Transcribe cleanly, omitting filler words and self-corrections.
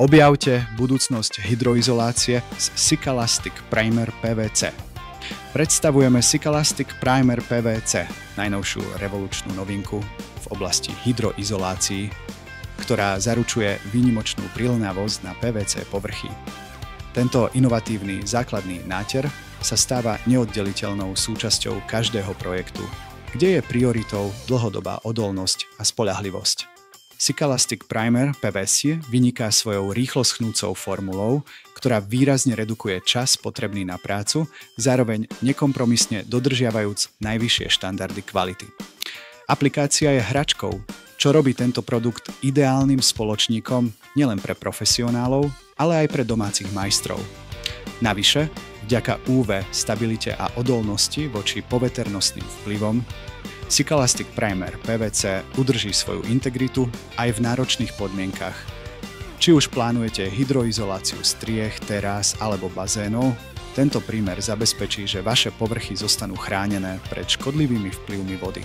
Objavte budúcnosť hydroizolácie s Sicalastic Primer PVC. Predstavujeme Sicalastic Primer PVC, najnovšiu revolučnú novinku v oblasti hydroizolácií, ktorá zaručuje výnimočnú priľnavosť na PVC povrchy. Tento inovatívny základný náter sa stáva neoddeliteľnou súčasťou každého projektu, kde je prioritou dlhodobá odolnosť a spoľahlivosť. Sicalastic Primer PVC vyniká svojou rýchlo schnúcou formulou, ktorá výrazne redukuje čas potrebný na prácu, zároveň nekompromisne dodržiavajúc najvyššie štandardy kvality. Aplikácia je hračkou, čo robí tento produkt ideálnym spoločníkom nielen pre profesionálov, ale aj pre domácich majstrov. Navyše, vďaka UV stabilite a odolnosti voči poveternostným vplyvom, Sicalastic Primer PVC udrží svoju integritu aj v náročných podmienkach. Či už plánujete hydroizoláciu striech, terás alebo bazénov, tento prímer zabezpečí, že vaše povrchy zostanú chránené pred škodlivými vplyvmi vody.